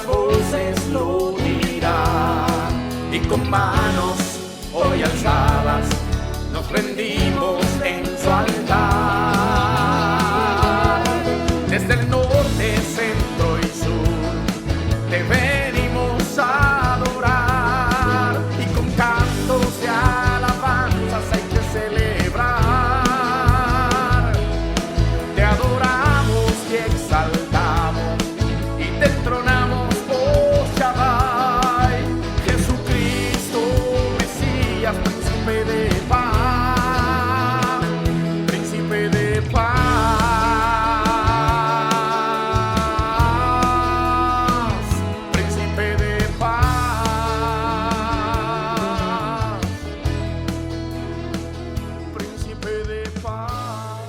las voces lo dirán, y con manos hoy alzadas nos rendimos en su altar. Desde el norte, centro y sur te venimos a adorar, y con cantos de alabanzas hay que celebrar. Te adoramos y exaltamos y te entronamos, oh Shaddai, Jesucristo, Mesías, príncipe de paz, príncipe de paz, príncipe de paz, príncipe de paz.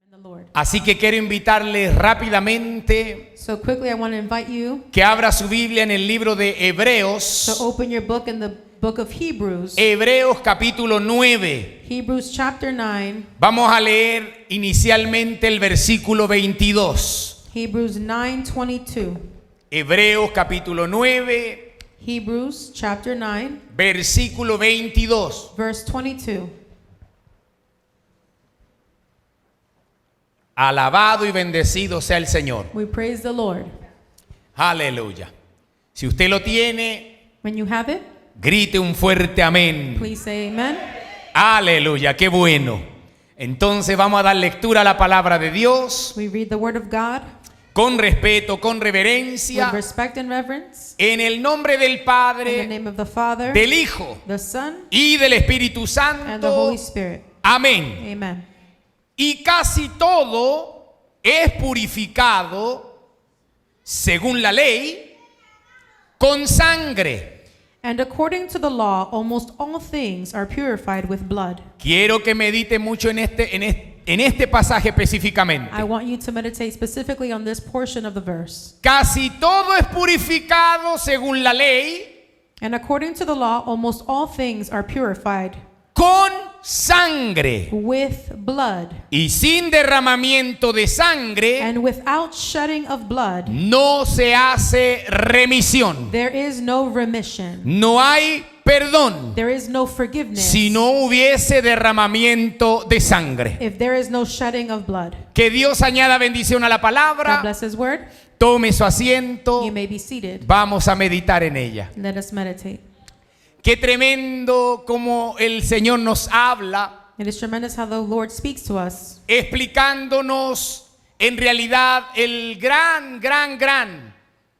The Lord. Así que quiero invitarles rápidamente So quickly I want to invite you que abra su Biblia en el libro de to Hebreos, open your book in the book of Hebrews. Hebreos capítulo 9. Hebrews chapter 9. Vamos a leer inicialmente el versículo 22. Hebrews 9:22. Hebreos capítulo 9, Hebrews chapter 9 versículo 22. verse 22. Alabado y bendecido sea el Señor. We praise the Lord. Aleluya. Si usted lo tiene, When you have it, grite un fuerte amén. please say amen. Aleluya, qué bueno. Entonces vamos a dar lectura a la palabra de Dios We read the word of God con respeto, con with reverencia, respect and reverence en el nombre del in the Padre, name of the Father, del Hijo the Son, y del Espíritu and the Santo. Holy Spirit. Amén. Amen. Y casi todo es purificado, según la ley, con sangre. And according to the law, almost all things are purified with blood. Quiero que medite mucho en este pasaje específicamente. I want you to meditate specifically on this portion of the verse. Casi todo es purificado según la ley And according to the law, almost all things are purified con sangre. with blood. Y sin derramamiento de sangre And without shedding of blood, no se hace remisión. there is no remission. No hay perdón There is no forgiveness si no hubiese derramamiento de sangre. if there is no shedding of blood. Que Dios añada bendición a la God palabra. bless His word. Tome su asiento. You may be seated. Vamos a meditar en ella. Let us meditate. Qué tremendo como el Señor nos habla, It is tremendous how the Lord speaks to us, explicándonos en realidad el gran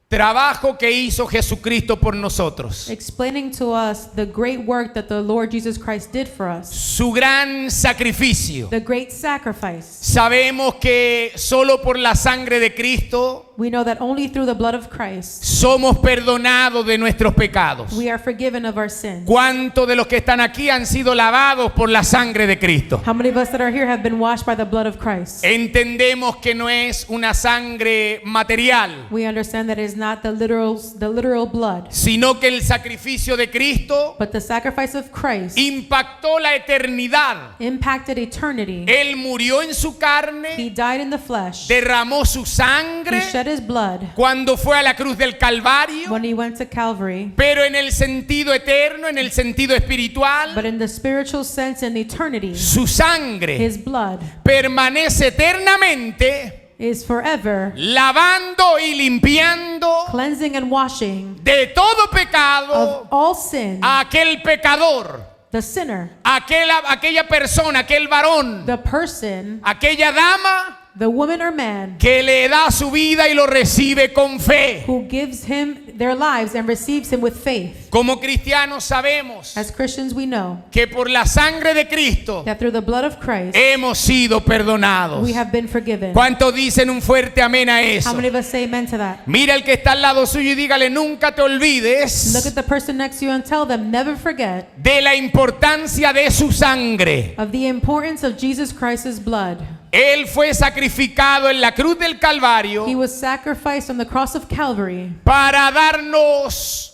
trabajo que hizo Jesucristo por nosotros. explaining to us the great work that the Lord Jesus Christ did for us, Su gran sacrificio. the great sacrifice. Sabemos que solo por la sangre de Cristo We know that only through the blood of Christ somos perdonados de nuestros pecados. we are forgiven of our sins. ¿Cuántos de los que están aquí han sido lavados por la sangre de Cristo? How many of us that are here have been washed by the blood of Christ? Entendemos que no es una sangre material, We understand that it is not the literal blood, sino que el sacrificio de Cristo but the sacrifice of Christ impactó la eternidad. impacted eternity. Él murió en su He carne, died in the flesh. derramó su He sangre shed his blood cuando fue a la cruz del Calvario, when he went to Calvary. pero en el sentido eterno, en el sentido But espiritual, in the spiritual sense, in eternity, su sangre his blood permanece eternamente is forever lavando y limpiando cleansing and washing de todo of pecado all sin a aquel pecador, the sinner, aquella persona, aquel varón, the person, aquella dama the woman or man que le da su vida y lo recibe con fe. who gives him their lives and receives him with faith. Como cristianos sabemos As Christians, we know que por la sangre de Cristo that through the blood of Christ, hemos sido perdonados. we have been forgiven. ¿Cuántos dicen un fuerte amén a How eso? many of us say amen to that? Mira al que está al lado suyo y dígale, nunca te Look olvides at the person next to you and tell them, never forget de la importancia de su sangre. of the importance of Jesus Christ's blood. Él fue sacrificado en la cruz del Calvario He was sacrificed on the cross of Calvary para darnos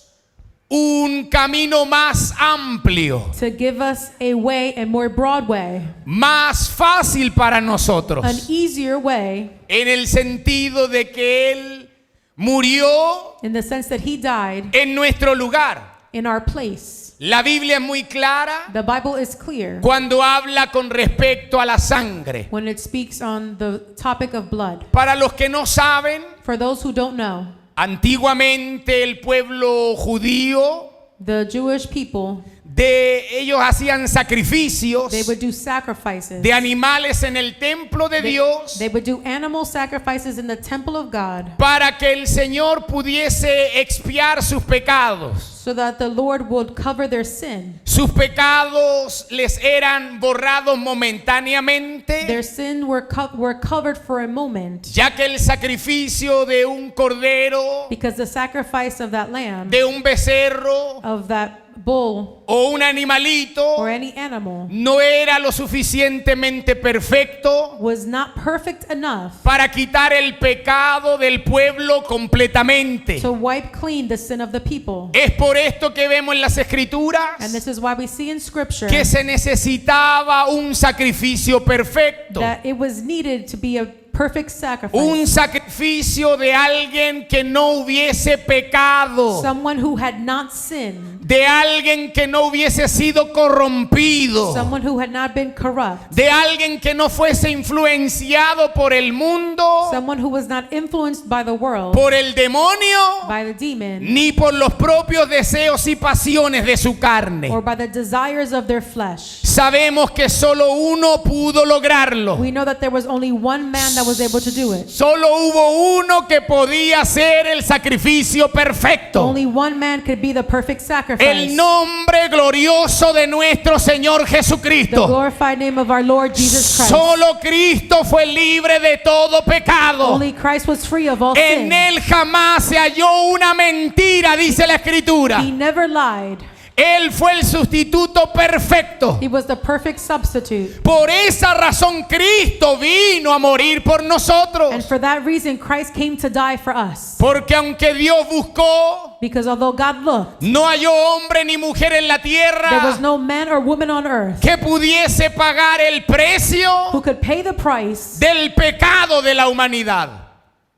un camino más amplio, to give us a way, a more broad way, más fácil para nosotros, an easier way, en el sentido de que Él murió in the sense that he died en nuestro lugar. in our place. La Biblia es muy clara The Bible is clear cuando habla con respecto a la sangre. when it speaks on the topic of blood. Para los que no saben, For those who don't know, antiguamente el pueblo judío, the Jewish people, ellos hacían sacrificios they would do sacrifices. de animales en el templo de Dios They would do animal sacrifices in the temple of God para que el Señor pudiese expiar sus pecados. so that the Lord would cover their sin. Sus pecados les eran borrados momentáneamente, Their sin were covered for a moment ya que el sacrificio de un cordero, because the sacrifice of that lamb, de un becerro of that bull o un animalito or any animal no era lo suficientemente perfecto was not perfect enough para quitar el pecado del pueblo completamente. to wipe clean the sin of the people. Es por esto que vemos en las escrituras And this is why we see in scripture que se necesitaba un sacrificio perfecto, that it was needed to be a perfect sacrifice. un sacrificio de alguien que no hubiese pecado, Someone who had not sinned, de alguien que no hubiese sido corrompido, someone who had not been corrupt, de alguien que no fuese influenciado por el mundo, someone who was not influenced by the world, por el demonio, by the demon, ni por los propios deseos y pasiones de su carne. or by the desires of their flesh. Sabemos que solo uno pudo lograrlo. We know that there was only one man that was able to do it. Solo hubo uno que podía hacer el sacrificio perfecto. Only one man could be the perfect sacrifice. El nombre glorioso de nuestro Señor The Jesucristo. glorified name of our Lord Jesus Christ. Solo Cristo fue libre de todo pecado. Only Christ was free of all En sin. Él jamás se halló una mentira, dice la Escritura. He never lied. Él fue el sustituto perfecto. He was the perfect substitute. Por esa razón Cristo vino a morir por nosotros. And for that reason, Christ came to die for us. Porque aunque Dios buscó, Because although God looked, no halló hombre ni mujer en la there was tierra no man or woman on earth que pudiese pagar el precio who could pay the price del pecado de la humanidad.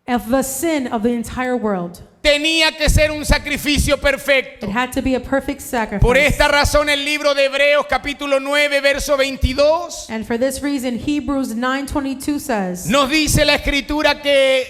of the sin of the entire world. Tenía que ser un sacrificio perfecto. It had to be a perfect sacrifice. Por esta razón el libro de Hebreos capítulo 9 verso 22 And for this reason, Hebrews 9:22 says, nos dice la Escritura que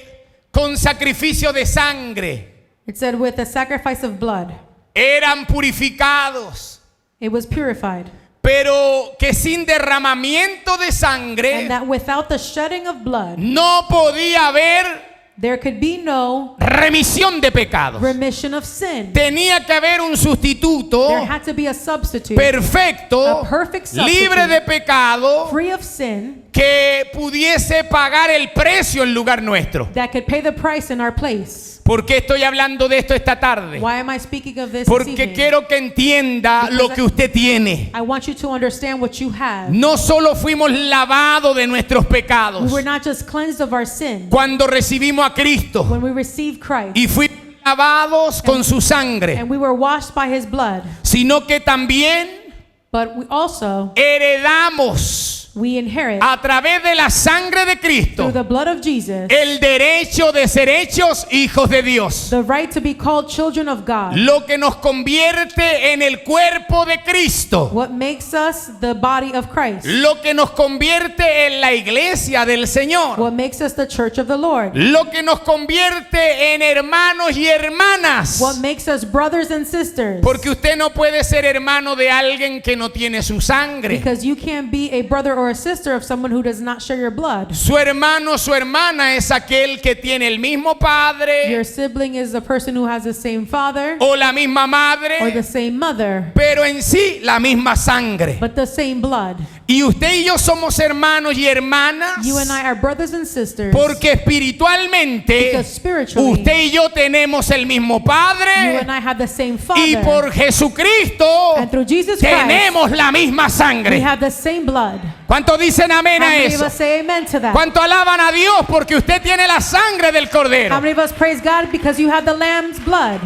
con sacrificio de sangre it said, with the sacrifice of blood, eran purificados, it was purified. pero que sin derramamiento de And sangre that without the shedding of blood, no podía haber there could be no remisión de pecados. remission of sin. Tenía que haber un sustituto There had to be a substitute, perfecto, a perfect substitute, libre de pecado, free of sin, que pudiese pagar el precio en lugar nuestro. that could pay the price in our place. ¿Por qué estoy hablando de esto esta tarde? Why am I speaking of this Porque evening? quiero que entienda Because lo que usted tiene. I want you to understand what you have. No solo fuimos lavados de nuestros We pecados were not just cleansed of our sin cuando recibimos a Cristo when we received Christ, y fuimos lavados con su sangre, and we were washed by His blood, sino que también but we also heredamos inherit a través de la sangre de through Cristo the blood of Jesus el derecho de ser hechos hijos de Dios. the right to be called children of God. Lo que nos convierte en el cuerpo de Cristo. What makes us the body of Christ? Lo que nos convierte en la iglesia del Señor. What makes us the church of the Lord? Lo que nos convierte en hermanos y hermanas. What makes us brothers and sisters? Porque usted no puede ser hermano de alguien que no tiene su sangre. Because you can't be a brother or a sister of someone who does not share your blood. Su hermano, su hermana es aquel que tiene el mismo padre Your sibling is the person who has the same father o la misma or madre, the same mother, pero en sí la misma sangre. but the same blood. Y usted y yo somos hermanos y hermanas You and I are brothers and sisters porque espiritualmente because spiritually usted y yo tenemos el mismo you Padre and I have the same y father. por Jesucristo And through Jesus Christ, tenemos la misma we sangre. have the same blood. ¿Cuántos dicen amén How a many of eso? us say amen to that? ¿Cuánto alaban a Dios porque usted tiene la sangre del How Cordero? many of us praise God because you have the Lamb's blood?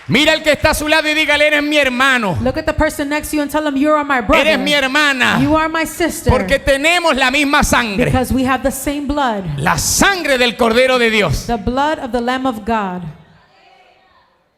Mira el que está a su lado y dígale, eres mi hermano. Look at the person next to you and tell them, you are my brother. Eres mi hermana. You are my sister. Porque tenemos la misma sangre. Because we have the same blood. La sangre del Cordero de Dios. The blood of the Lamb of God.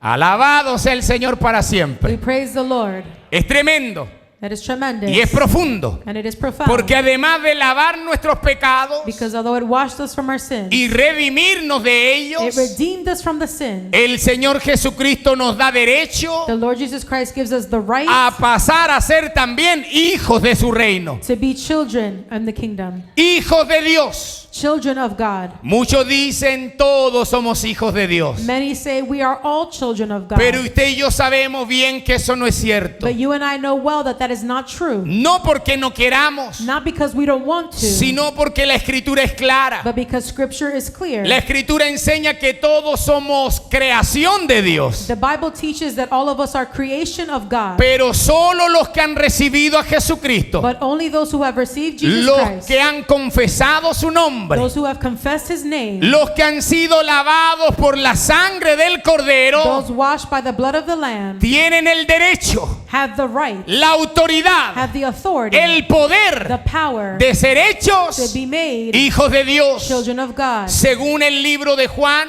Alabado sea el Señor para We siempre. praise the Lord. Es tremendo That is tremendous. y es profundo. And it is profound. Porque además de lavar nuestros pecados Because although it washed us from our sins, y redimirnos de ellos, it redeemed us from the sins. el Señor Jesucristo nos da derecho The Lord Jesus Christ gives us the right a pasar a ser también hijos de su reino. to be children in the kingdom. Hijos de Dios. Children of God. Muchos dicen todos somos hijos de Dios. Many say we are all children of God. Pero usted y yo sabemos bien que eso no es cierto. But you and I know well that that is not true. No porque no queramos, Not because we don't want to, sino porque la Escritura es clara. but because Scripture is clear. La Escritura enseña que todos somos creación de Dios. The Bible teaches that all of us are creation of God. Pero solo los que han recibido a Jesucristo, But only those who have received Jesus los Christ, que han confesado su nombre, those who have confessed His name, los que han sido lavados por la sangre del Cordero, those washed by the blood of the Lamb, tienen el derecho, have the right, la autoridad, have the authority, el the poder power de ser to hechos be made hijos de Dios. children of God. Según el libro de Juan,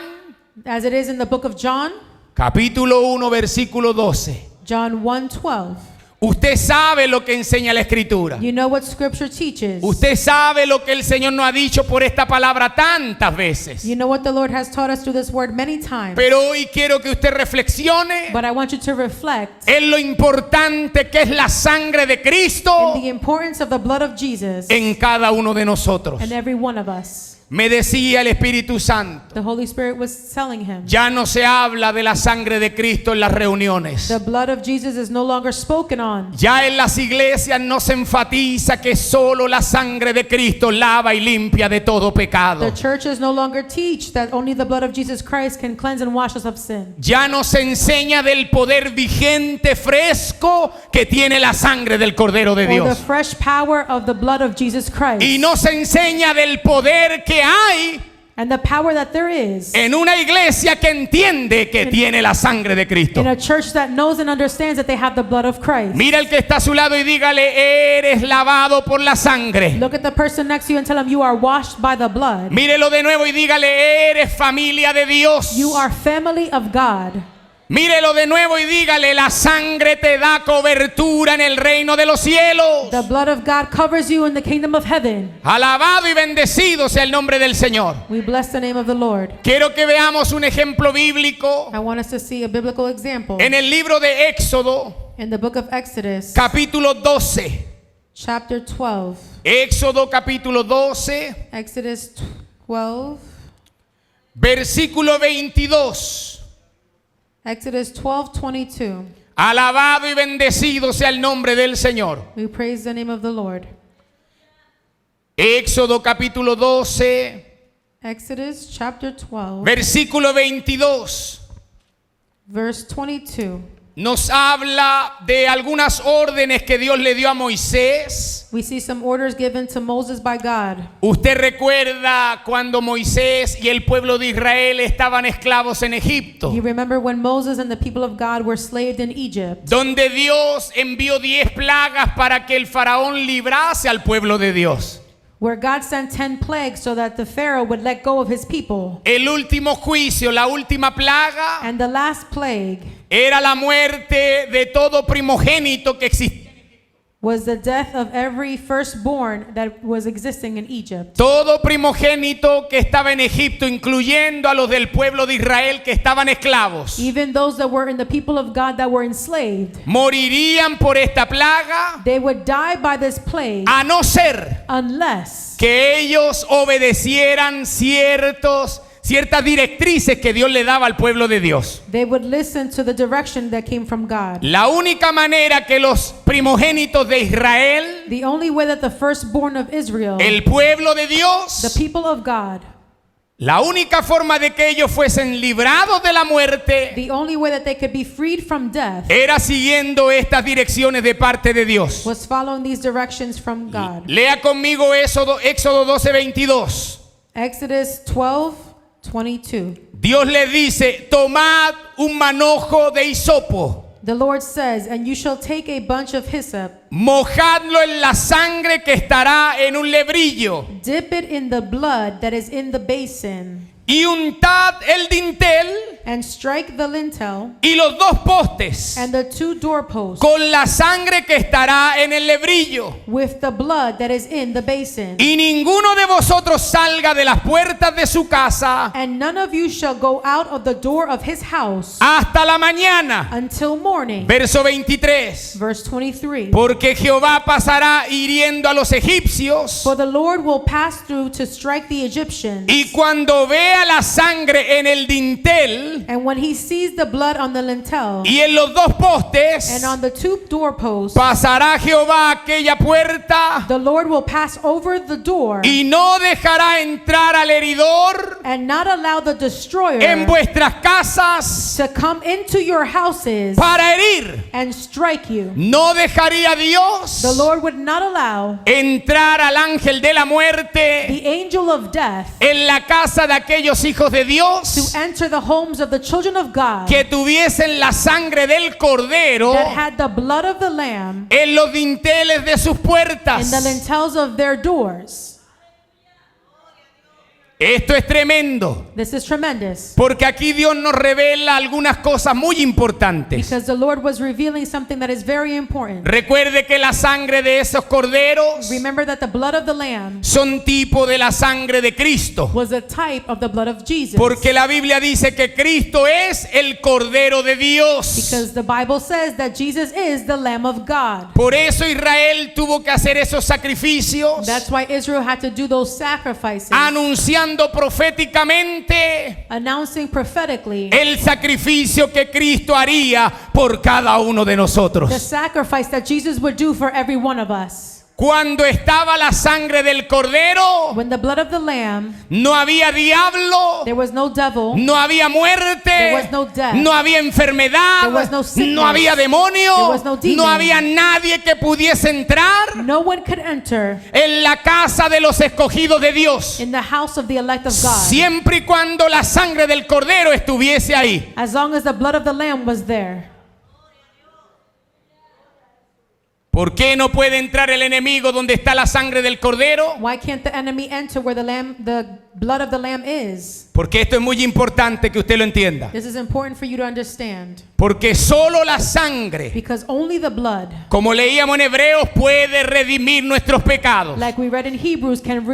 As it is in the book of John, capítulo 1, versículo 12. John 1:12. Usted sabe lo que enseña la Escritura. You know what Scripture teaches. Usted sabe lo que el Señor nos ha dicho por esta palabra tantas veces. You know what the Lord has taught us through this word many times. Pero hoy quiero que usted reflexione But I want you to reflect en lo importante que es la sangre de Cristo in the importance of the blood of Jesus en cada uno de nosotros. in every one of us. Me decía el Espíritu Santo, The Holy Spirit was telling him, ya no se habla de la sangre de Cristo en las reuniones. the blood of Jesus is no longer spoken on. Ya en las iglesias no se enfatiza que solo la sangre de Cristo lava y limpia de todo pecado. The churches no longer teach that only the blood of Jesus Christ can cleanse and wash us of sin. Ya no se enseña del poder vigente, fresco que tiene la sangre del Cordero de Or the Dios. fresh power of the blood of Jesus Christ. Y no se enseña del poder que hay And the power that there is en una iglesia que entiende que tiene la sangre de Cristo. in a church that knows and understands that they have the blood of Christ. Mira el que está a su lado y dígale, eres lavado por la sangre. Look at the person next to you and tell him you are washed by the blood. Mírelo de nuevo y dígale, eres familia de Dios. You are family of God. Mírelo de nuevo y dígale, la sangre te da cobertura en el reino de los cielos. The blood of God covers you in the kingdom of heaven. Alabado y bendecido sea el nombre del Señor. We bless the name of the Lord. Quiero que veamos un ejemplo bíblico I want us to see a biblical example en el libro de Éxodo, in the book of Exodus, capítulo 12. chapter 12. Éxodo capítulo 12, Exodus 12. versículo 22. Exodus 12:22. Alabado y bendecido sea el nombre del Señor. We praise the name of the Lord. Éxodo capítulo 12, Exodus chapter 12, versículo 22. verse 22. Nos habla de algunas órdenes que Dios le dio a Moisés. We see some orders given to Moses by God. Usted recuerda cuando Moisés y el pueblo de Israel estaban esclavos en Egipto, You remember when Moses and the people of God were slaved in Egypt, donde Dios envió 10 plagas para que el faraón librase al pueblo de Dios. where God sent 10 plagues so that the Pharaoh would let go of his people. El último juicio, la última plaga, And the last plague era la muerte de todo primogénito que existía. was the death of every firstborn that was existing in Egypt. Todo primogénito que estaba en Egipto, incluyendo a los del pueblo de Israel que estaban esclavos, Even those that were in the people of God that were enslaved, morirían por esta plaga, they would die by this plague a no ser unless que ellos obedecieran ciertas directrices que Dios le daba al pueblo de Dios. they would listen to the direction that came from God. La única manera que los primogénitos de Israel, The only way that the firstborn of Israel, el pueblo de the Dios, people of God, la única forma de que ellos fuesen librados de la muerte the only way that they could be freed from death era siguiendo estas direcciones de parte de Dios. was following these directions from God. Lea conmigo Éxodo 12:22. Exodus 12:22. 22. Dios le dice, tomad un manojo de hisopo, The Lord says, and you shall take a bunch of hyssop, mojadlo en la sangre que estará en un lebrillo, dip it in the blood that is in the basin, y untad el dintel and strike the lintel y los dos postes and the 2 doorposts con la sangre que estará en el lebrillo. with the blood that is in the basin. Y ninguno de vosotros salga de las puertas de su casa And none of you shall go out of the door of his house hasta la mañana. until morning. Verso 23. Verse 23. Porque Jehová pasará hiriendo a los egipcios, For the Lord will pass through to strike the Egyptians. y cuando vea la sangre en el dintel And when he sees the blood on the lintel y en los dos postes, and on the 2 doorposts, pasará Jehová aquella puerta the Lord will pass over the door y no dejará entrar al heridor and not allow the destroyer en vuestras casas to come into your houses para herir. and strike you. No dejaría Dios The Lord would not allow entrar al ángel de la muerte the angel of death en la casa de aquellos hijos de to Dios enter the homes of the children of God que tuviesen la sangre del cordero that had the blood of the Lamb en los dinteles de sus in the puertas. lintels of their doors. Esto es tremendo, This is tremendous porque aquí Dios nos revela algunas cosas muy importantes. because the Lord was revealing something that is very important. Recuerde que la sangre de esos corderos Remember that the blood of the Lamb son tipo de la sangre de Cristo, was a type of the blood of Jesus. porque la Biblia dice que Cristo es el Cordero de Dios. Because the Bible says that Jesus is the Lamb of God. Por eso Israel tuvo que hacer esos sacrificios, That's why Israel had to do those sacrifices, anunciando proféticamente announcing prophetically el sacrificio que Cristo haría por cada uno de the nosotros. sacrifice that Jesus would do for every one of us. Cuando estaba la sangre del cordero, When the blood of the Lamb, no había diablo, there was no devil, no había muerte, There was no death. no había enfermedad, There was no sickness. no había demonio, There was no demon. no había nadie que pudiese entrar no one could enter en la casa de los escogidos de Dios, in the house of the elect of God siempre y cuando la sangre del cordero estuviese ahí. as long as the blood of the Lamb was there. ¿Por qué no puede entrar el enemigo donde está la sangre del cordero? Why can't the enemy enter where the blood of the Lamb is? Porque esto es muy importante que usted lo entienda. This is important for you to understand. Porque solo la sangre, Because only the blood, como leíamos en Hebreos, puede redimir nuestros pecados. like we read in Hebrews, can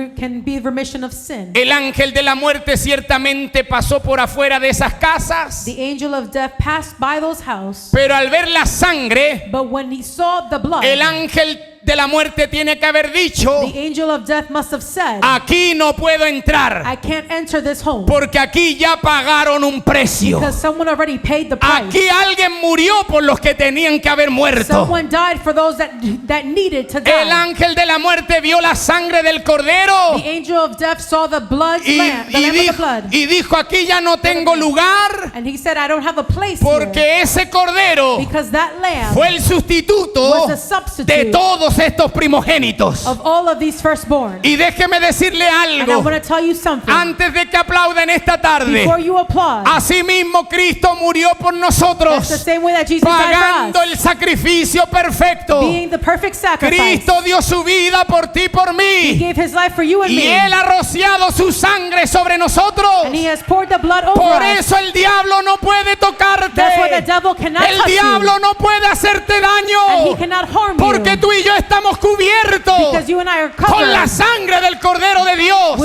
be remission of sin. El ángel de la muerte ciertamente pasó por afuera de esas casas, The angel of death passed by those houses, pero al ver la sangre, but when he saw the blood, el ángel de la muerte tiene que haber dicho: the angel of death must have said, aquí no puedo entrar, I can't enter this home porque aquí ya pagaron un precio. because someone already paid the price. Aquí alguien murió por los que tenían que haber muerto. Someone died for those that needed to El die. ángel de la muerte vio la sangre del cordero The angel of death saw the blood, y, lamb, the y lamb of the dijo, blood, y dijo: aquí ya no tengo lugar, and he said, I don't have a place here porque ese cordero because that lamb fue el sustituto was the substitute de todos estos primogénitos. of all of these firstborn. Y déjeme decirle And I algo want to tell you something. antes de que aplauden esta tarde. Before you applaud, Asimismo Cristo murió por that's the nosotros, same way that Jesus died pagando for us, el sacrificio perfecto. being the perfect sacrifice. Cristo dio su vida por ti y por He mí, gave his life for you and y me, Él ha rociado su sangre sobre nosotros. and he has poured the blood over Por us. eso el diablo no puede tocarte. That's why the devil cannot El touch diablo you, no puede hacerte and he daño, cannot harm porque you, tú y yo estamos cubiertos because you and I are con la covered sangre del Cordero de Dios.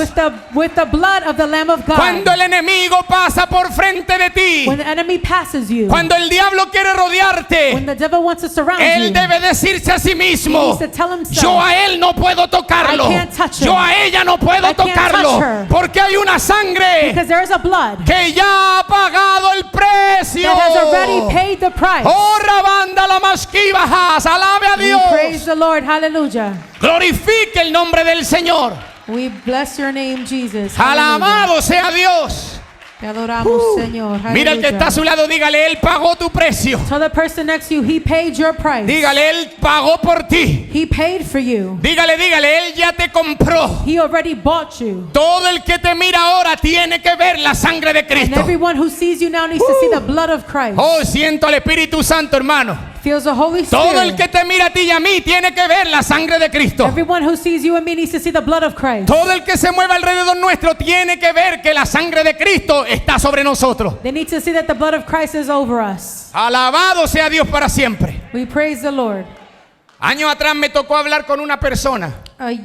with the blood of the Lamb of God. Cuando el enemigo pasa por frente de ti, When the enemy passes you, cuando el diablo quiere when rodearte, the devil wants to surround él you, debe decirse a sí he mismo: needs to tell himself, yo a él no puedo tocarlo, I can't touch him. yo a ella no puedo I can't tocarlo, touch her. porque hay una sangre because there is a blood que ya ha pagado el precio. that has already paid the price. Oh, rabanda la masquibajas, alabe a We praise Dios, the Lord. Hallelujah. glorifique el nombre del Señor, We bless your name, Jesus. Hallelujah. alabado sea Dios. Te adoramos, Señor. Mira el que está a su lado, dígale, Él pagó tu precio. Tell the person next to you, He paid your price. Dígale, Él pagó por ti. He paid for you. Dígale, Él ya te compró. He already bought you. Todo el que te mira ahora tiene que ver la sangre de And Cristo. everyone who sees you now needs to see the blood of Christ. Oh, siento al Espíritu Santo, hermano. Feels the Holy Todo el Spirit. que te mira a ti y a mí tiene que ver la sangre de Cristo. Everyone who sees you and me needs to see the blood of Christ. Todo el que se mueva alrededor nuestro tiene que ver que la sangre de Cristo está sobre nosotros. They need to see that the blood of Christ is over us. Alabado sea Dios para siempre. We praise the Lord. Años atrás me tocó hablar con una persona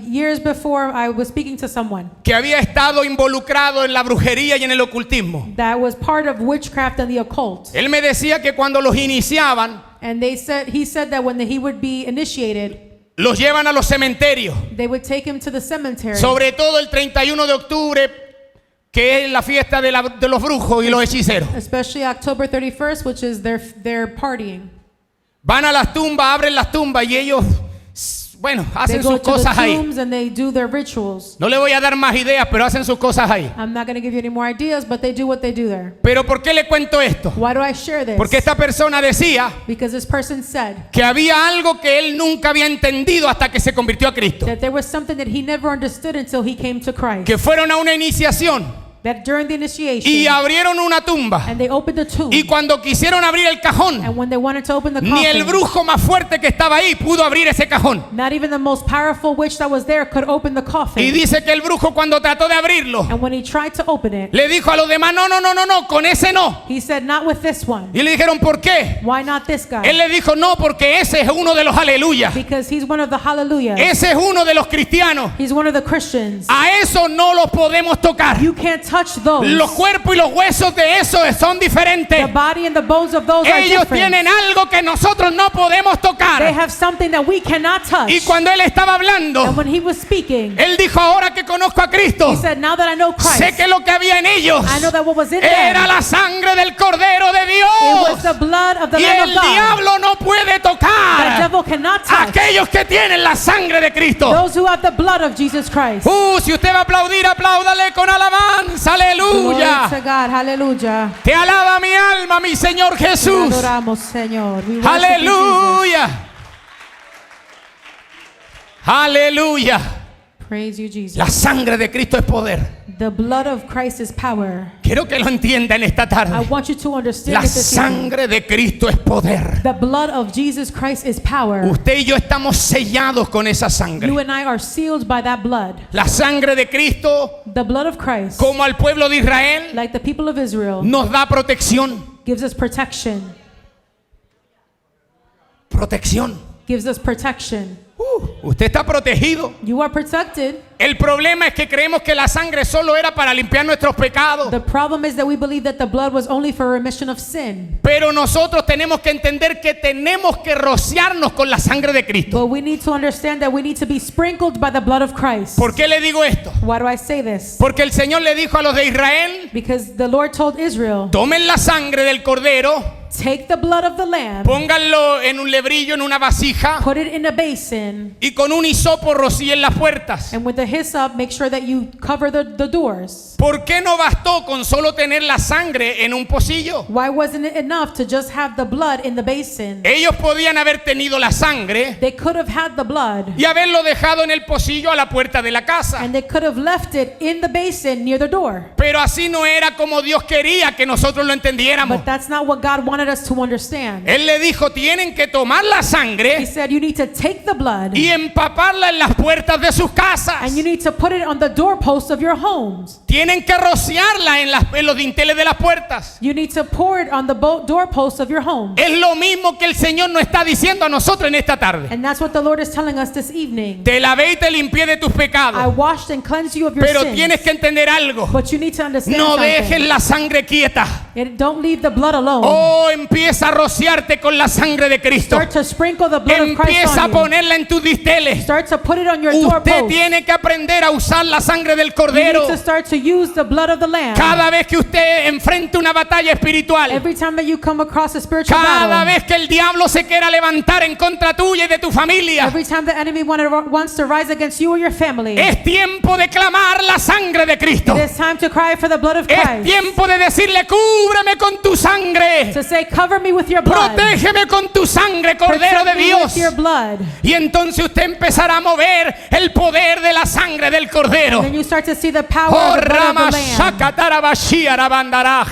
Years before, I was speaking to someone que había estado involucrado en la brujería y en el ocultismo. that was part of witchcraft and the occult. Él me decía que cuando los iniciaban, And he said that when he would be initiated, los llevan a los cementerios. they would take him to the cemetery. Sobre todo el 31 de octubre, que es la fiesta de los brujos y los hechiceros. Especially October 31st, which is their partying. Van a las tumbas, abren las tumbas y ellos, bueno, They hacen go sus to cosas the ahí. tombs and they do their rituals. No le voy a dar más ideas, pero hacen sus cosas ahí. I'm not going to give you any more ideas, but they do what they do there. Pero ¿por qué le cuento esto? Why do I share this? Porque esta persona decía Because this person said que había algo que él nunca había entendido hasta que se convirtió a Cristo. that there was something that he never understood until he came to Christ. Que fueron a una iniciación That during the initiation, y abrieron una tumba. and they opened the tomb, Y cuando quisieron abrir el cajón, and when they wanted to open the ni el coffin, brujo más fuerte que estaba ahí pudo abrir ese cajón. not even the most powerful witch that was there could open the Y coffin. dice que el brujo cuando trató de abrirlo, And when he tried to open it, le dijo a los demás, no, con ese no. he said, not with this one. Y le dijeron, ¿por qué? Why not this guy? Él le dijo, no, porque ese es uno de los aleluyas. Because he's one of the hallelujahs. Ese es uno de los cristianos. He's one of the Christians. A eso no los podemos tocar. You can't touch those. Los cuerpos y los huesos de eso son diferentes. The body and the bones of those are Ellos different. tienen algo que nosotros no podemos They tocar. have something that we cannot touch. Y cuando él estaba And hablando, when he was speaking, él dijo, ahora que conozco a Cristo, he said, now that I know Christ, sé que lo que había en ellos I know that what was in era them, la sangre del Cordero de it was Dios. the blood of the Y Lamb el of God. diablo no puede The tocar devil cannot a touch aquellos que tienen la sangre de Cristo. those who have the blood of Jesus Christ. Si usted va a aplaudir, apláudale con alabanza, Glory aleluya. to God. Hallelujah. Te alaba mi alma, mi Señor Te Jesús. adoramos, Señor. We worship you, Jesus. Aleluya. Aleluya. Praise you, Jesus. La sangre de Cristo es poder. The blood of Christ is power. Quiero que lo entienda en esta I tarde. want you to understand La it this evening. sangre de Cristo es poder. The blood of Jesus Christ is power. Usted y yo estamos sellados con esa You sangre. and I are sealed by that blood. La sangre de Cristo, The blood of Christ, como al pueblo de Israel, like the people of Israel, nos da protección. gives us protection. Protección. Gives us protection. Usted está protegido. You are protected. El problema es que creemos que la sangre solo era para limpiar nuestros pecados. The problem is that we believe that the blood was only for remission of sin. Pero nosotros tenemos que entender que tenemos que rociarnos con la sangre de Cristo. But we need to understand that we need to be sprinkled by the blood of Christ. ¿Por qué le digo esto? Why do I say this? Porque el Señor le dijo a los de Israel, Because the Lord told Israel, tomen la sangre del cordero, take the blood of the lamb, pónganlo en un lebrillo, en una vasija, put it in a basin, y con un hisopo rocíen las puertas. and with the hyssop, make sure that you cover the doors. ¿Por qué no bastó con solo tener la sangre en un pocillo? Why wasn't it enough to just have the blood in the basin? Ellos podían haber tenido la sangre They could have had the blood, y haberlo dejado en el pocillo a la puerta de la casa. and they could have left it in the basin near the door. Pero así no era como Dios quería que nosotros lo entendiéramos. But that's not what God wanted us to understand. Él le dijo, tienen que tomar la He sangre said you need to take the blood y empaparla en las puertas de sus casas. and you need to put it on the doorposts of your homes. Tienen que rociarla en los dinteles de las puertas. You need to pour it on the doorposts of your home. Es lo mismo que el Señor nos está diciendo a nosotros en esta tarde. And that's what the Lord is telling us this evening. Te lavé y te limpié de tus I pecados. washed and cleansed you of your Pero sins. tienes que entender algo. But you need to understand No something. dejes la sangre quieta. Don't leave the blood alone. Oh, empieza a rociarte con la sangre de Cristo. Start to sprinkle the blood of Christ Empieza a on you. ponerla en tus disteles. Start to put it on your Usted doorpost. tiene que aprender a usar la sangre del You Cordero. need to start to use the blood of the Lamb. Cada vez que usted enfrente una batalla espiritual, Every time that you come across a spiritual cada battle, vez que el diablo se quiera levantar en contra tuya y de tu familia, every time the enemy wants to rise against you or your family, es tiempo de clamar la sangre de Cristo. it is time to cry for the blood of Es Christ. tiempo de decirle, cúbreme con tu sangre. To say, cover me with your blood. Protégeme con tu sangre, Cordero de Protect me Dios. with your blood. Y entonces usted empezará a mover el poder de la sangre del Cordero. Then you start to see the power Oh, of the blood of Rama the Lamb. Shakatarabashia Rabandaraj.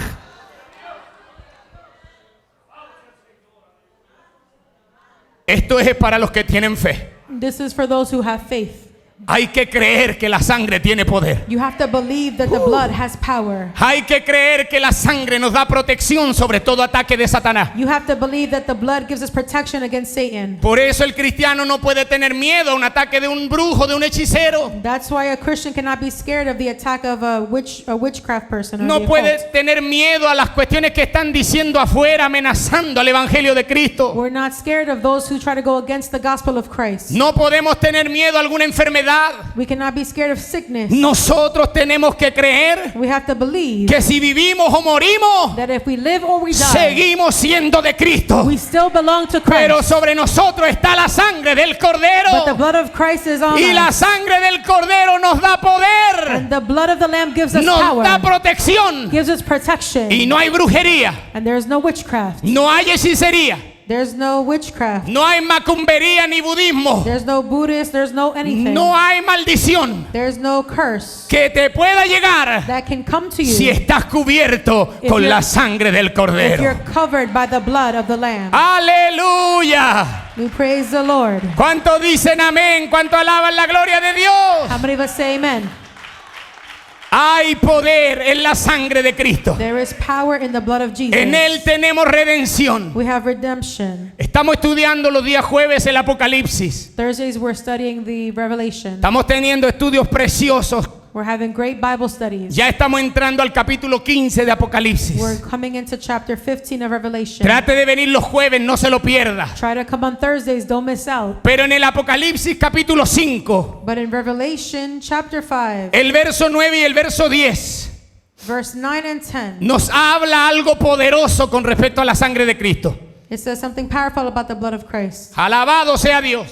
Esto es para los que tienen fe. This is for those who have faith. Hay que creer que la sangre tiene poder. You have to believe that the blood has power. Hay que creer que la sangre nos da protección sobre todo ataque de Satanás. You have to believe that the blood gives us protection against Satan. Por eso el cristiano no puede tener miedo a un ataque de un brujo, de un hechicero. That's why a Christian cannot be scared of the attack of a witchcraft person. Or No the puede occult. tener miedo a las cuestiones que están diciendo afuera, amenazando al evangelio de Cristo. We're not scared of those who try to go against the gospel of Christ. No podemos tener miedo a alguna enfermedad. We cannot be scared of sickness. Nosotros tenemos que creer We have to believe que si vivimos o morimos, that if we live or we die, seguimos siendo de Cristo. we still belong to Pero Christ. sobre nosotros está la sangre del But the Cordero. blood of Christ is on Y la us. sangre del Cordero nos da poder. And the blood of the Lamb gives us Nos da power, protección. gives us protection. Y no hay brujería. And there is no witchcraft. No hay hechicería. There's no witchcraft. No hay macumbería ni budismo. There's no Buddhist. There's no anything. No hay maldición There's no curse que te pueda llegar that can come to you si estás cubierto If con you're- la sangre del if you're Cordero. covered by the blood of the Lamb. Aleluya. We praise the Lord. ¿Cuántos dicen amén? ¿Cuántos alaban la gloria de Dios? How many of us say amen? Hay poder en la sangre de Cristo. There is power in the blood of Jesus. En Él tenemos redención. We have redemption. Estamos estudiando los días jueves el Apocalipsis. Thursdays we're studying the Revelation. Estamos teniendo estudios preciosos. We're having great Bible studies. Ya estamos entrando al capítulo 15 de Apocalipsis. We're coming into chapter 15 of Revelation. Trate de venir los jueves, no se lo pierda. Try to come on Thursdays, don't miss out. Pero en el Apocalipsis capítulo 5, But in Revelation chapter 5, el verso 9 y el verso 10 verse 9 and 10, nos habla algo poderoso con respecto a la sangre de Cristo. it says something powerful about the blood of Christ. Alabado sea Dios.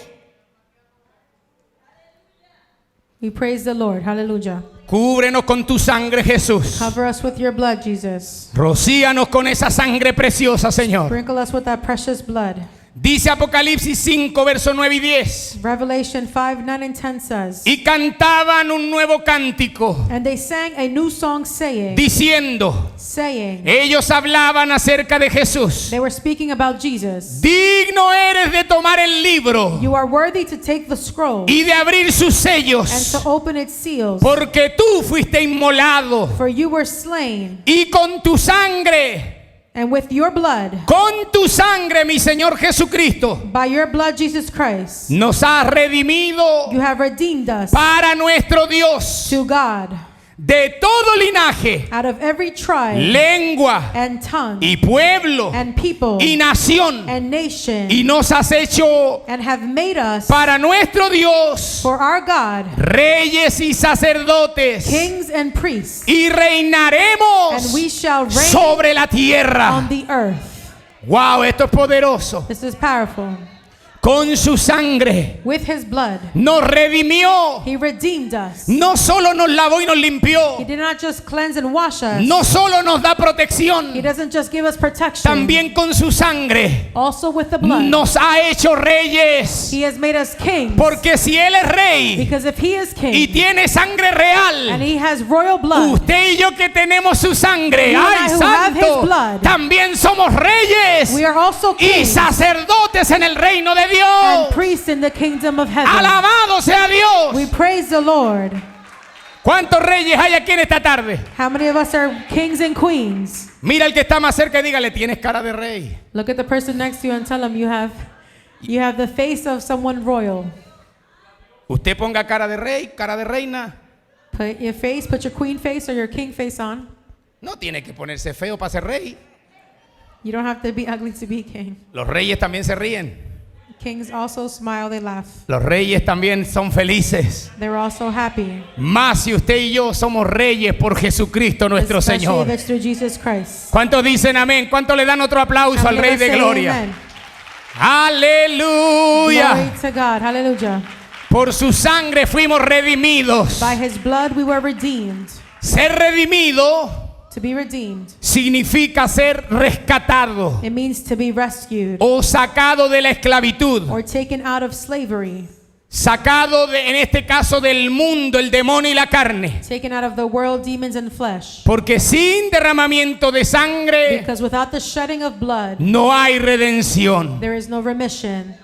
We praise the Lord. Hallelujah. Cúbrenos con tu sangre, Jesús. Cover us with your blood, Jesus. Rocíanos con esa sangre preciosa, Señor. Sprinkle us with that precious blood. Dice Apocalipsis 5, verso 9 y 10. Revelation 5, 9 and 10 says, Y cantaban un nuevo cántico, and they sang a new song saying, diciendo, ellos hablaban acerca de Jesús. they were speaking about Jesus. Digno eres de tomar el libro You are worthy to take the scroll y de abrir sus and sellos, to open its seals. porque tú fuiste inmolado For you were slain, y con tu sangre, and with your blood, mi Señor Jesucristo, by your blood, Jesus Christ, nos has redimido you have redeemed us para nuestro Dios to God de todo linaje, out of every tribe lengua and tongue y pueblo and people y nación, and nation, y nos has hecho and have made us para nuestro Dios for our God reyes y sacerdotes, kings and priests, y reinaremos and we shall reign sobre la tierra. on the earth. Wow, esto es poderoso. This is powerful. Con su sangre With his blood, nos redimió. he redeemed us. No solo nos lavó y nos He limpió. did not just cleanse and wash us. No solo nos da He protección. doesn't just give us protection. También con su sangre Also with the blood, nos ha hecho reyes. he has made us kings. Porque si Él es rey Because if he is king y tiene sangre and real, he has royal blood, usted y yo que tenemos su sangre, You and ay I who have his santo, blood, también somos reyes we are also y kings sacerdotes en el reino de and Dios. priests in the kingdom of heaven. Alabado sea We Dios. praise the Lord. ¿Cuántos reyes hay aquí en esta tarde? How many of us are kings and queens? Mira al que está más cerca y dígale, tienes cara de rey. Look at the person next to you and tell him you have the face of someone royal. Usted ponga cara de rey, cara de reina. Put your queen face or your king face on. No tiene que ponerse feo para ser rey. You don't have to be ugly to be king. Los reyes también se ríen. Kings also smile, they laugh. Los reyes también son felices. They're also happy. Más si usted y yo somos reyes por Jesucristo nuestro Especially Señor. if it's through Jesus Christ. ¿Cuántos dicen amén? ¿Cuántos le dan otro aplauso al I'm Rey gonna de say Gloria? amen. Aleluya. Glory to God. Hallelujah. Por su sangre fuimos redimidos. By his blood we were redeemed. Ser redimido To be redeemed, significa ser rescatado it means to be rescued o sacado de la esclavitud. or taken out of slavery, Sacado en este caso del mundo, el demonio y la carne. taken out of the world, demons, and flesh. Porque sin derramamiento de sangre Because without the shedding of blood, no hay redención. there is no remission.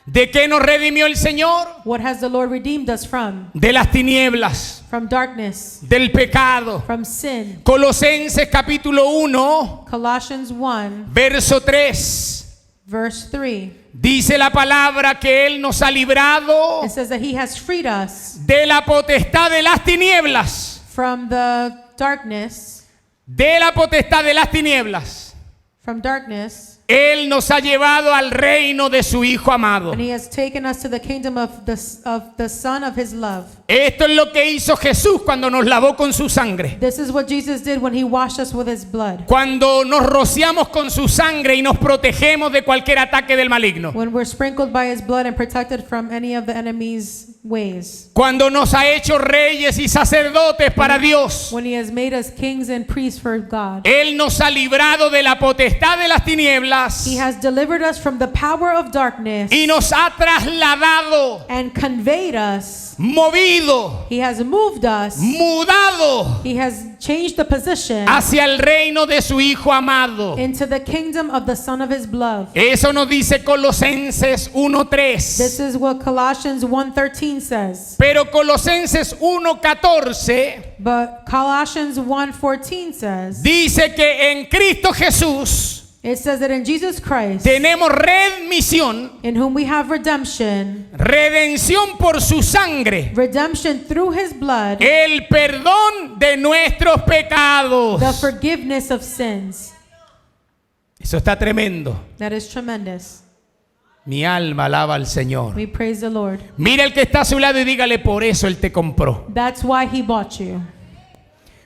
¿De qué nos redimió el Señor? What has the Lord redeemed us from? De las tinieblas, From darkness, del pecado. from sin. Colosenses capítulo 1, Colossians 1, verso 3. verse 3. Dice la palabra que Él nos ha librado It says that he has freed us de la potestad de las tinieblas. from the darkness, De la potestad de las tinieblas. from darkness, Él nos ha llevado al reino de su Hijo amado. and he has taken us to the kingdom of the Son of his love. Esto es lo que hizo Jesús cuando nos lavó con su sangre. This is what Jesus did when he washed us with his blood. Cuando nos rociamos con su sangre y nos protegemos de cualquier ataque del maligno. When we're sprinkled by his blood and protected from any of the enemy's ways. Cuando nos ha hecho reyes y sacerdotes para Dios. When he has made us kings and priests for God. Él nos ha librado de la potestad de las tinieblas He has delivered us from the power of darkness y nos ha trasladado, and conveyed us. movido, He has moved us. mudado He has changed the position hacia el reino de su Hijo amado. into the kingdom of the Son of his blood. Eso nos dice Colosenses This 1:3. is what Colossians 1:13 says. Pero Colosenses 1:14 But Colossians 1:14 says, dice que en Cristo Jesús it says that in Jesus Christ, tenemos remisión, in whom we have redemption, redención por su sangre, redemption through his blood, el perdón de nuestros pecados. the forgiveness of sins. Eso está tremendo. That is tremendous. Mi alma alaba al Señor. We praise the Lord. Mira el que está a su lado y dígale, por eso Él te compró. That's why he bought you.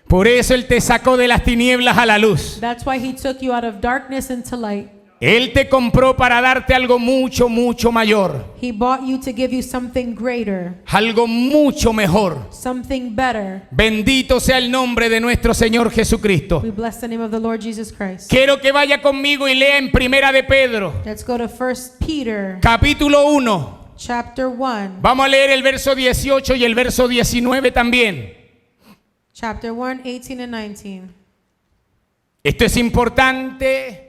Por eso Él te sacó de las tinieblas a la luz. That's why he took you out of darkness into light. Él te compró para darte algo mucho, mucho mayor. He bought you to give you something greater, Algo mucho mejor. something better. Bendito sea el nombre de nuestro Señor Jesucristo. We bless the name of the Lord Jesus Christ. Quiero que vaya conmigo y lea en Primera de Pedro, Let's go to 1 Peter capítulo 1. chapter 1. Vamos a leer el verso 18 y el verso 19 también. Chapter 1, 18 and 19. Esto es importante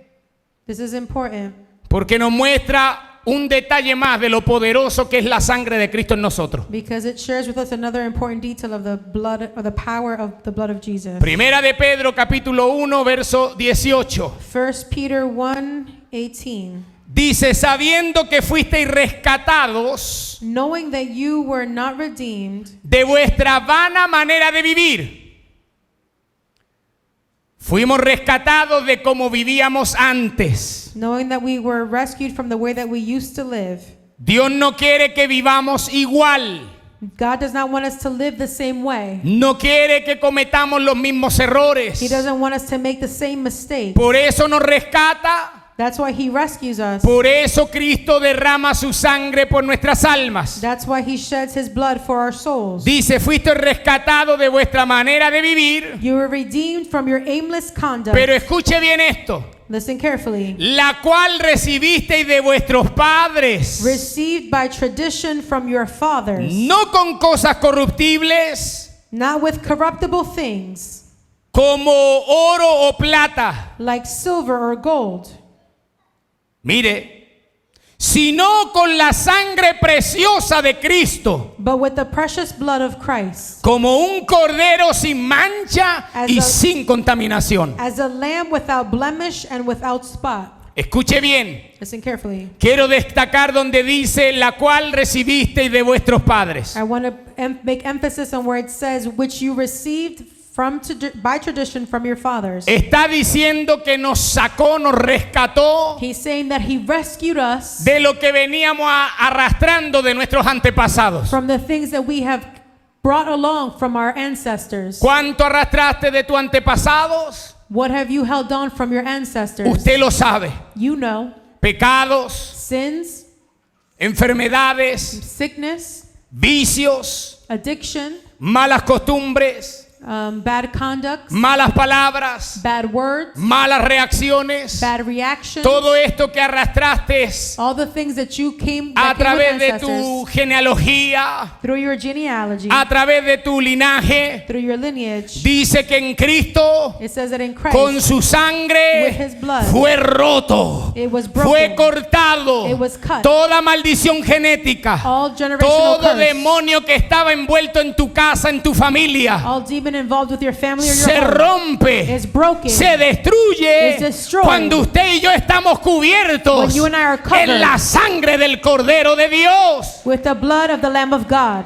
This is important porque nos muestra un detalle más de lo poderoso que es la sangre de Cristo en nosotros. because it shares with us another important detail of the blood or the power of the blood of Jesus. Primera de Pedro, capítulo 1, verso 18. 1 Peter 1, 18. Dice, sabiendo que fuisteis rescatados Knowing that you were not redeemed de vuestra vana manera de vivir. Fuimos rescatados de cómo vivíamos antes. knowing that we were rescued from the way that we used to live. Dios no quiere que vivamos igual. God does not want us to live the same way. No quiere que cometamos los mismos errores. He doesn't want us to make the same mistakes. Por eso nos rescata. That's why he rescues us. Por eso Cristo derrama su sangre por nuestras almas. That's why he sheds his blood for our souls. Dice, fuiste rescatado de vuestra manera de vivir. You were redeemed from your aimless conduct. Pero escuche bien esto. Listen carefully. La cual recibisteis de vuestros padres. Received by tradition from your fathers, No con cosas corruptibles, not with corruptible things, como oro o plata. like silver or gold, Mire, sino con la sangre preciosa de Cristo, but with the precious blood of Christ, como un cordero sin mancha y sin contaminación. as a lamb without blemish and without spot. Escuche bien, Listen carefully. quiero destacar donde dice la cual recibisteis de vuestros padres. I want to make emphasis on where it says, which you received by tradition from your fathers. Está diciendo que nos sacó, nos rescató He's saying that he rescued us de lo que veníamos arrastrando de nuestros antepasados. from the things that we have brought along from our ancestors. ¿Cuánto arrastraste de tus antepasados? What have you held on from your ancestors? Usted lo sabe. You know. Pecados, Sins, enfermedades, sickness, vicios, addiction, malas costumbres, bad conduct, malas palabras, bad words, malas reacciones. bad reactions. Todo esto que arrastraste All the things that you came a that came with través de ancestors, tu genealogía, through your genealogy, a través de tu linaje. through your lineage. Dice que en Cristo, It says that in Christ, con su sangre, with his blood, fue roto, it was broken, fue cortado it was cut. toda maldición genética, all generational todo curse, demonio que estaba envuelto en tu casa, en tu familia, all demon involved with your family or your se home, rompe, is broken. se destruye Is destroyed. cuando usted y yo estamos cubiertos When you and I are covered en la sangre del Cordero de Dios. with the blood of the Lamb of God.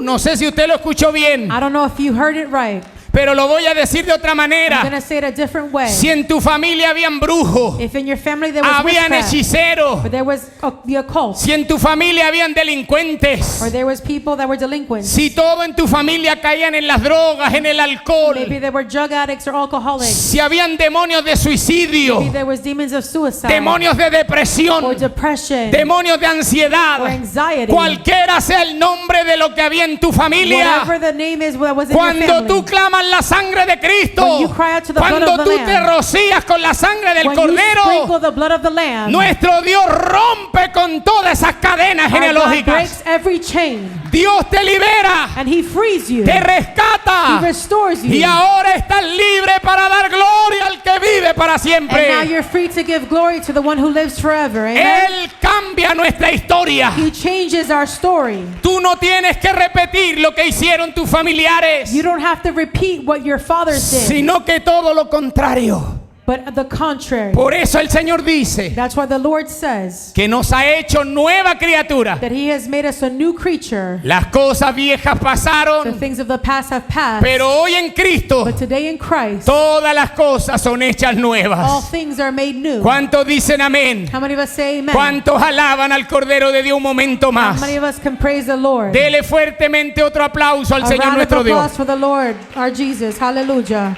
No sé si usted lo escuchó bien, I don't know if you heard it right. pero lo voy a decir de otra I'm manera. going to say it a different way. Si en tu familia habían brujos, If in your family there was habían witchcraft, hechiceros, or there was the occult, si en tu familia habían delincuentes, or there was people that were delinquents, si todo en tu familia caían en las drogas, en el alcohol, maybe they were drug addicts or alcoholics, si habían demonios de suicidio, maybe there was demons of suicide, demonios de or depresión, depression, demonios de ansiedad, or anxiety, cualquiera sea el nombre de lo que había en tu familia, whatever the name is that was in your cuando family. tú clamas la sangre de Cristo, When you cry out to the blood cuando of the tú Lamb, te rocías con la sangre del when you Cordero, sprinkle the blood of the Lamb, nuestro Dios rompe con todas esas cadenas our God genealógicas. breaks every chain, Dios te libera, and He frees you, te He rescata, restores you, y ahora estás libre para dar gloria al que vive para and now siempre. you're free to give glory to the one who lives forever. Amen? Él cambia nuestra historia. He changes our story. Tú no tienes que repetir lo que hicieron tus familiares, You don't have to repeat what your fathers did, sino que todo lo contrario. but the contrary. Por eso el Señor dice That's why the Lord says que nos ha hecho nueva criatura. that He has made us a new creature. Las cosas viejas The pasaron, things of the past have passed, pero hoy en Cristo but today in Christ, todas las cosas son hechas all nuevas. things are made new. ¿Cuántos dicen amén? How many of us say amen? ¿Cuántos alaban al Cordero de Dios un momento How más? many of us can praise the Lord? Dele fuertemente otro aplauso al A Señor round of nuestro applause Dios. for the Lord, our Jesus. Hallelujah.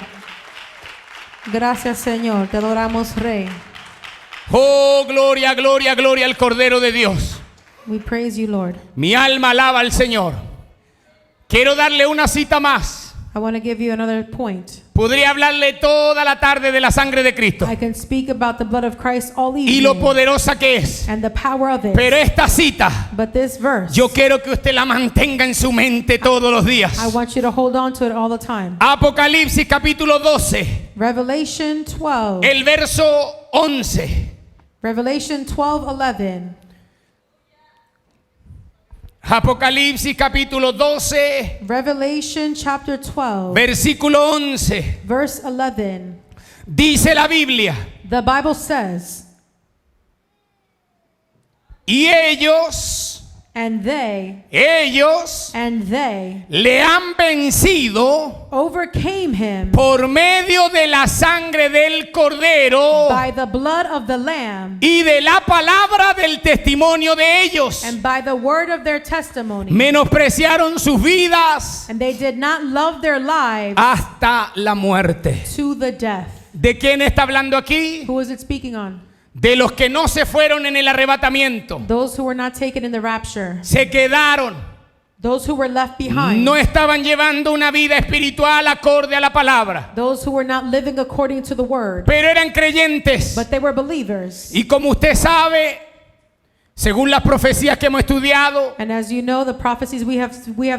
Gracias, Señor. Te adoramos, Rey. Oh, gloria, gloria, gloria al Cordero de Dios. We praise you, Lord. Mi alma alaba al Señor. Quiero darle una cita más. I want to give you another point. Podría hablarle toda la tarde de la sangre de Cristo I can speak about the blood of Christ all y lo evening poderosa que es. and the power of it. Pero esta cita, But this verse, yo quiero que usted la mantenga en su mente todos los días. I want you to hold on to it all the time. Apocalipsis capítulo 12, Revelation 12. el verso 11. Revelation 12:11. Apocalipsis capítulo 12, Revelation chapter 12, versículo 11. verse 11. Dice la Biblia, The Bible says, y ellos and they le han vencido overcame him por medio de la sangre del Cordero by the blood of the Lamb y de la palabra del testimonio de ellos. and by the word of their testimony. Menospreciaron sus vidas And they did not love their lives hasta la muerte. to the death. ¿De quién está hablando aquí? Who is it speaking on? De los que no se fueron en el arrebatamiento. Those who were not taken in the rapture. Se quedaron. Those who were left behind. No estaban llevando una vida espiritual acorde a la palabra. Those who were not living according to the word. Pero eran creyentes. But they were believers. Y como usted sabe, según las profecías que hemos estudiado, And as you know, the prophecies we have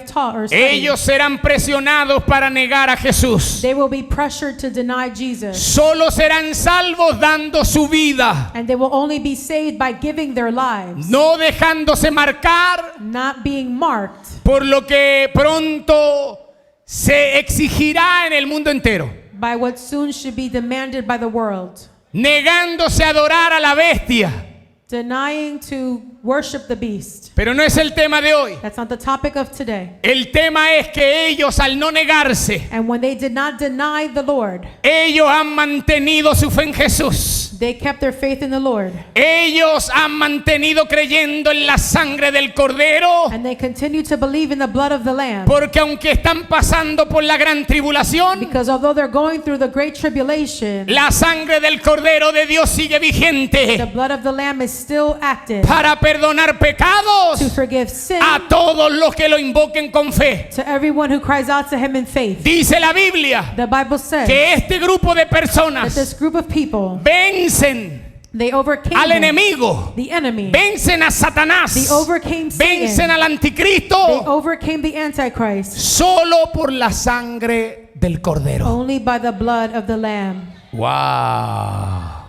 taught or studied, ellos serán presionados para negar a Jesús. they will be pressured to deny Jesus. Solo serán salvos dando su vida, And they will only be saved by giving their lives, no dejándose marcar not being marked por lo que pronto se exigirá en el mundo entero, by what soon should be demanded by the world. negándose a adorar a la bestia, Denying to worship the beast. Pero no es el tema de hoy. That's not the topic of today. El tema es que ellos, al no negarse, And when they did not deny the Lord, ellos han mantenido su fe en Jesús. they kept their faith in the Lord. Ellos han mantenido creyendo en la sangre del Cordero. And they continue to believe in the blood of the Lamb. Porque aunque están pasando por la gran tribulación, Because although they're going through the great tribulation, la sangre del Cordero de Dios sigue the vigente blood of the Lamb is still active para perdonar pecados to forgive sin a todos los que lo invoquen con fe. to everyone who cries out to him in faith. Dice la Biblia The Bible says que este grupo de that personas this group of people, vencen they overcame al him, enemigo, the enemy. vencen a They Satanás, overcame vencen Satan. al They anticristo overcame the Antichrist solo por la sangre del Cordero. only by the blood of the Lamb. ¡Wow!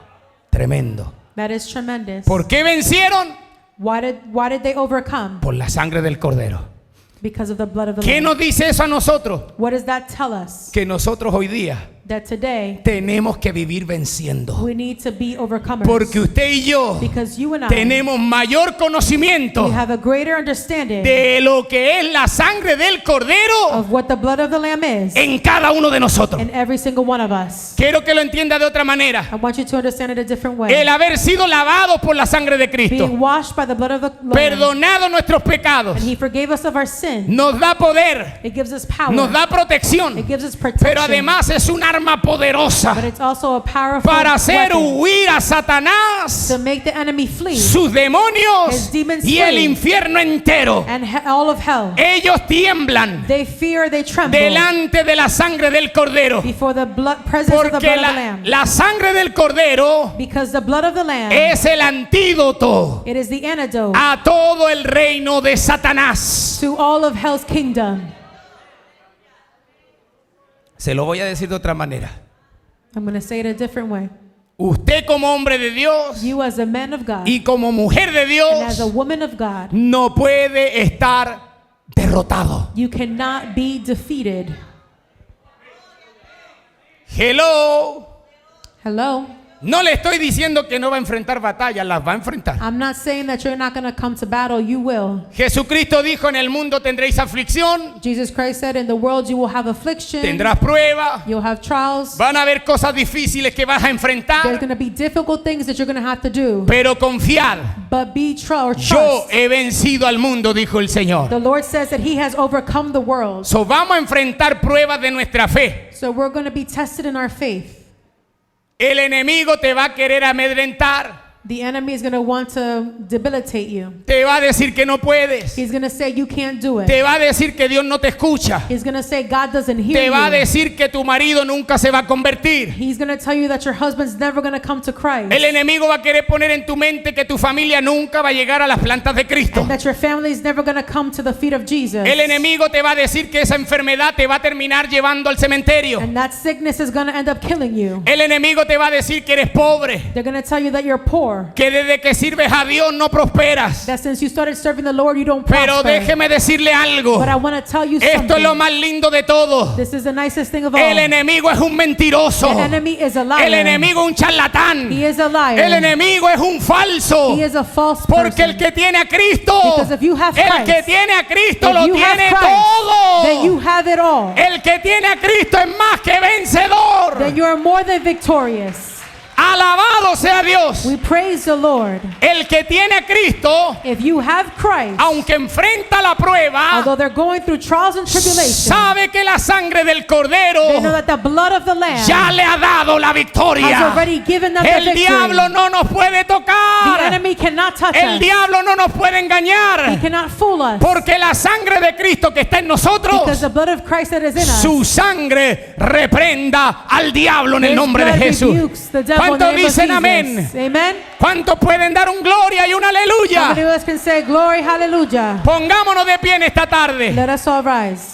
Tremendo. That is tremendous. ¿Por qué vencieron? Why did they overcome? Por la sangre del Cordero. Because of the blood of the ¿Qué Lamb. nos dice eso a nosotros? What does that tell us? Que nosotros hoy día That today tenemos que vivir venciendo. we need to be overcomers. Porque usted y yo Because you and I, tenemos mayor conocimiento we have a greater understanding de lo que es la sangre del Cordero of what the blood of the Lamb is en cada uno de nosotros. in every single one of us. Quiero que lo entienda de otra manera. I want you to understand it a different way. El haber sido lavado por la sangre de Cristo, Being washed by the blood of the Lamb, perdonado nuestros pecados, and He forgave us of our sin. nos da poder, It gives us power. nos da protección, It gives us protection. pero además es un arma poderosa But it's also a powerful para hacer weapon huir a Satanás, to make the enemy flee sus demonios His demons y el flee. infierno entero. and all of hell. Ellos tiemblan They fear, they tremble delante de la sangre del Cordero, before the presence of the porque blood of the Lamb. la sangre del Cordero Because the blood of the Lamb, es el antídoto it is the antidote a todo el reino de Satanás. to all of hell's kingdom. Se lo voy a decir de otra manera. I'm going to say it a different way. Usted como hombre de Dios You as a man of God y como mujer de and as a Dios woman of God, no puede estar derrotado. you cannot be defeated. Hello. Hello? No le estoy diciendo que no va a enfrentar batallas, las va a enfrentar. I'm not saying that you're not going to come to battle. You will. Jesucristo dijo: en el mundo tendréis aflicción, Jesus Christ said, in the world you will have affliction. tendrás prueba, You'll have trials. van a haber cosas difíciles que vas a There's enfrentar, going to be difficult things that you're going to have to do. pero confiad, But be trust. yo he vencido al mundo, dijo el Señor. The Lord says that He has overcome the world. So, vamos a enfrentar pruebas de nuestra fe. So we're going to be tested in our faith. El enemigo te va a querer amedrentar, The enemy is going to want to debilitate you. te va a decir que no puedes, He's going to say you can't do it. te va a decir que Dios no te escucha, He's going to say God doesn't hear te va a you. decir que tu marido nunca se va a convertir. He's going to tell you that your husband's never going to come to Christ. El enemigo va a querer poner en tu mente que tu familia nunca va a llegar a las plantas de Cristo. And that your family is never going to come to the feet of Jesus. El enemigo te va a decir que esa enfermedad te va a terminar llevando al cementerio. And that sickness is going to end up killing you. El enemigo te va a decir que eres pobre, They're going to tell you that you're poor. que desde que sirves a Dios no prosperas. That since you started serving the Lord, you don't Pero prosper. déjeme decirle algo. But I want to tell you Esto es lo something. más lindo de todo. This is the nicest thing of all. El enemigo es un mentiroso. The enemy is a liar. El enemigo es un charlatán. He is a liar. El enemigo es un falso. He is a false Porque el person. que tiene a Cristo, Because if you have el Christ, que tiene a Cristo If lo you have tiene Christ, then you todo. have it all. El que tiene a Cristo es más que vencedor. Then you are more than victorious. Alabado sea Dios. We praise the Lord. El que tiene a Cristo, If you have Christ, aunque enfrenta la prueba, although they're going through trials and tribulations, sabe que la sangre del they know Cordero that the blood of the Lamb ya le ha dado la has victoria. already given them the El victory. diablo no nos puede The tocar. enemy cannot touch El us. diablo no nos puede He engañar. cannot fool us. Porque la sangre de Cristo que está en Because nosotros, the blood of Christ that is in us, su sangre reprenda al diablo en el His nombre de blood Jesús. rebukes the devil in the ¿Cuántos name of dicen Jesus. amén? Amen. ¿Cuántos pueden dar un gloria y un How many aleluya? of us can say glory, hallelujah? Pongámonos de pie en esta tarde. Let us all rise.